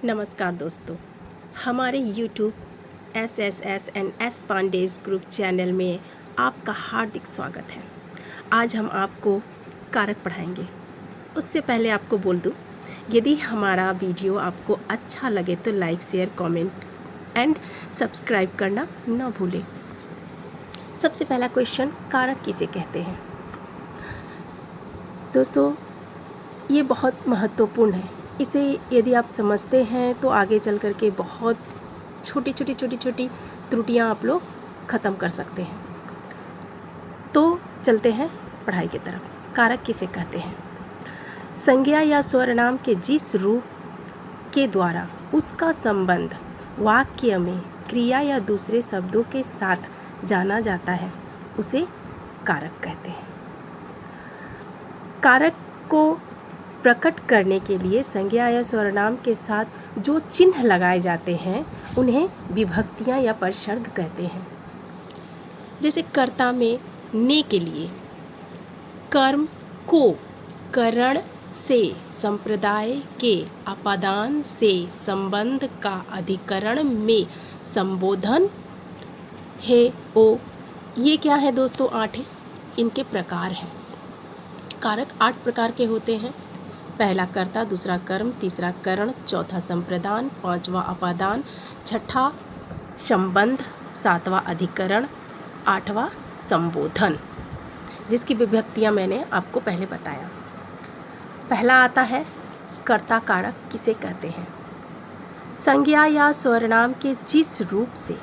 नमस्कार दोस्तों, हमारे YouTube SSS&S Pandey's group channel में आपका हार्दिक स्वागत है। आज हम आपको कारक पढ़ाएंगे। उससे पहले आपको बोल दूं, यदि हमारा वीडियो आपको अच्छा लगे तो like, share, comment and subscribe करना न भूलें। सबसे पहला क्वेश्चन, कारक किसे कहते हैं? दोस्तों, ये बहुत महत्वपूर्ण है। इसे यदि आप समझते हैं तो आगे चल कर के बहुत छोटी छोटी त्रुटियां आप लोग ख़त्म कर सकते हैं। तो चलते हैं पढ़ाई की तरफ। कारक किसे कहते हैं? संज्ञा या स्वरनाम के जिस रूप के द्वारा उसका संबंध वाक्य में क्रिया या दूसरे शब्दों के साथ जाना जाता है उसे कारक कहते हैं। कारक को प्रकट करने के लिए संज्ञा या स्वरनाम के साथ जो चिन्ह लगाए जाते हैं उन्हें विभक्तियां या परसर्ग कहते हैं। जैसे कर्ता में ने के लिए कर्म को करण से संप्रदाय के अपादान से संबंध का अधिकरण में संबोधन है ओ। ये क्या है दोस्तों? 8 है। इनके प्रकार हैं। कारक 8 प्रकार के होते हैं। पहला कर्ता, दूसरा कर्म, तीसरा करण, चौथा संप्रदान, पांचवा अपादान, छठा संबंध, सातवां अधिकरण, आठवां संबोधन, जिसकी विभक्तियां मैंने आपको पहले बताया। पहला आता है कर्ता कारक किसे कहते हैं? संज्ञा या स्वरनाम के जिस रूप से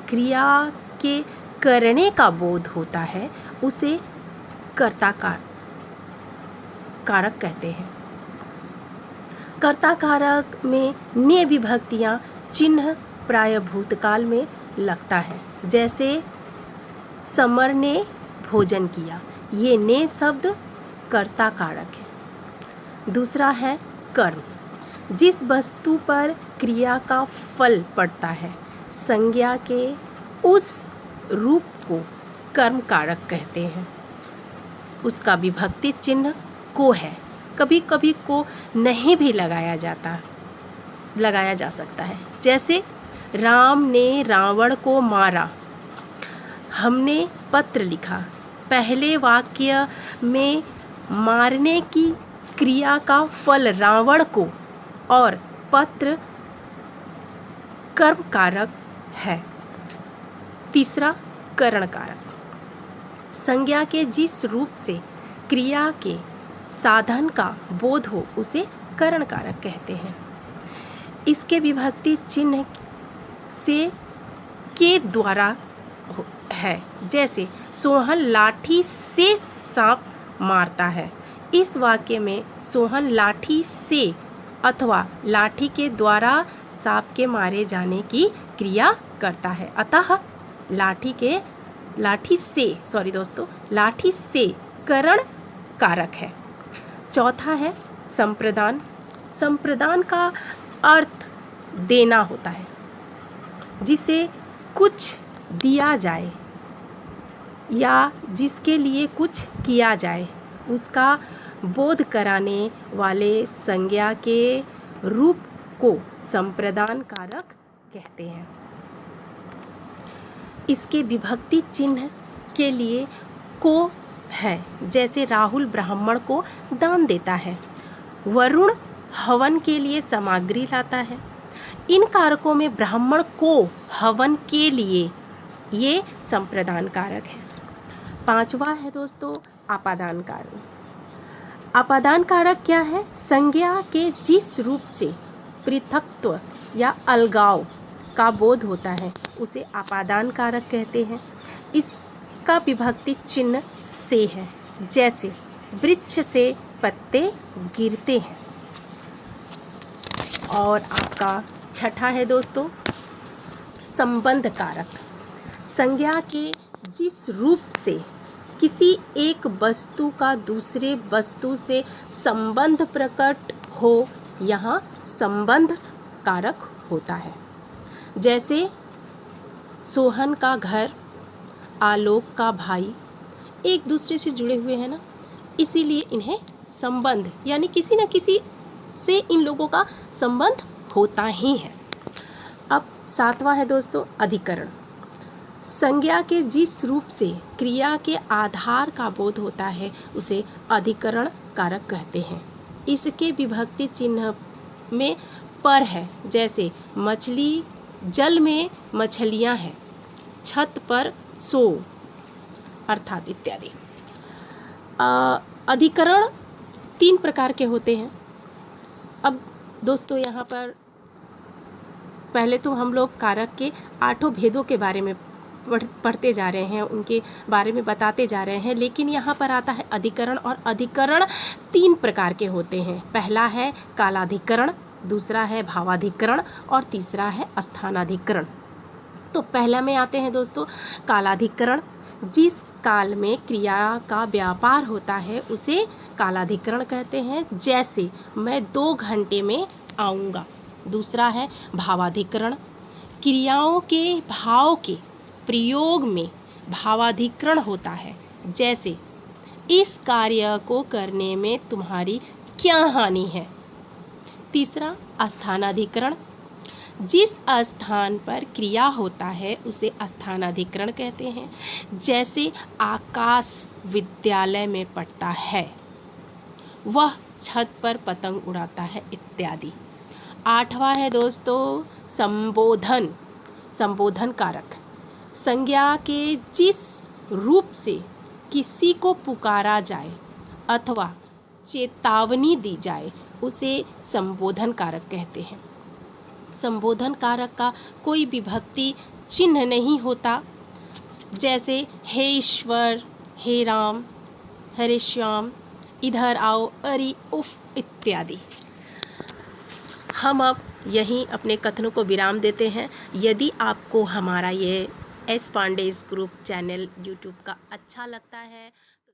क्रिया के करने का बोध होता है उसे कर्ता कारक कहते हैं। कर्ता कारक में ने विभक्तियां चिन्ह प्राय भूतकाल में लगता है। जैसे समर ने भोजन किया, ये ने शब्द कर्ता कारक है। दूसरा है कर्म, जिस वस्तु पर क्रिया का फल पड़ता है संज्ञा के उस रूप को कर्म कारक कहते हैं। उसका विभक्ति चिन्ह को है। कभी कभी को नहीं भी लगाया जा सकता है। जैसे राम ने रावण को मारा, हमने पत्र लिखा। पहले वाक्य में मारने की क्रिया का फल रावण को और पत्र कर्म कारक है। तीसरा करण कारक, संज्ञा के जिस रूप से क्रिया के साधन का बोध हो उसे करण कारक कहते हैं। इसके विभक्ति चिन्ह से के द्वारा है। जैसे सोहन लाठी से सांप मारता है। इस वाक्य में सोहन लाठी से अथवा लाठी के द्वारा सांप के मारे जाने की क्रिया करता है, अतः लाठी से करण कारक है। चौथा है संप्रदान। संप्रदान का अर्थ देना होता है। जिसे कुछ दिया जाए या जिसके लिए कुछ किया जाए उसका बोध कराने वाले संज्ञा के रूप को संप्रदान कारक कहते हैं। इसके विभक्ति चिन्ह के लिए को है। जैसे राहुल ब्राह्मण को दान देता है, वरुण हवन के लिए सामग्री लाता है। इन कारकों में ब्राह्मण को हवन के लिए ये संप्रदान कारक है। पांचवा है दोस्तों आपादान कारक। आपादान कारक क्या है? संज्ञा के जिस रूप से पृथकत्व या अलगाव का बोध होता है उसे आपादान कारक कहते हैं। इसका विभक्ति चिन्ह से है। जैसे वृक्ष से पत्ते गिरते हैं। और आपका छठा है दोस्तों संबंध कारक। संज्ञा के जिस रूप से किसी एक वस्तु का दूसरे वस्तु से संबंध प्रकट हो यहाँ संबंध कारक होता है। जैसे सोहन का घर, आलोक का भाई एक दूसरे से जुड़े हुए हैं ना, इसीलिए इन्हें संबंध यानी किसी न किसी से इन लोगों का संबंध होता ही है। अब सातवां है दोस्तों अधिकरण। संज्ञा के जिस रूप से क्रिया के आधार का बोध होता है उसे अधिकरण कारक कहते हैं। इसके विभक्ति चिन्ह में पर है, जैसे मछली, जल में मछलियां हैं, छत पर सो, अर्थात इत्यादि। अधिकरण 3 प्रकार के होते हैं। अब दोस्तों यहाँ पर पहले तो हम लोग कारक के 8 भेदों के बारे में पढ़ते जा रहे हैं, उनके बारे में बताते जा रहे हैं, लेकिन यहाँ पर आता है अधिकरण। और अधिकरण 3 प्रकार के होते हैं। पहला है कालाधिकरण, दूसरा है भावाधिकरण और तीसरा है स्थानाधिकरण। तो पहला में आते हैं दोस्तों कालाधिकरण। जिस काल में क्रिया का व्यापार होता है उसे कालाधिकरण कहते हैं, जैसे मैं 2 घंटे में आऊँगा। दूसरा है भावाधिकरण। क्रियाओं के भाव के प्रयोग में भावाधिकरण होता है, जैसे इस कार्य को करने में तुम्हारी क्या हानि है। तीसरा स्थानाधिकरण। जिस स्थान पर क्रिया होता है उसे स्थानाधिकरण कहते हैं, जैसे आकाश विद्यालय में पढ़ता है, वह छत पर पतंग उड़ाता है, इत्यादि। 8वां है दोस्तों संबोधन। संबोधन कारक। संज्ञा के जिस रूप से किसी को पुकारा जाए अथवा चेतावनी दी जाए उसे संबोधन कारक कहते हैं। संबोधन कारक का कोई विभक्ति चिन्ह नहीं होता, जैसे हे ईश्वर, हे राम, हरे श्याम, इधर आओ, अरे उफ, इत्यादि। हम अब यहीं अपने कथनों को विराम देते हैं। यदि आपको हमारा ये S Pandey's group channel YouTube का अच्छा लगता है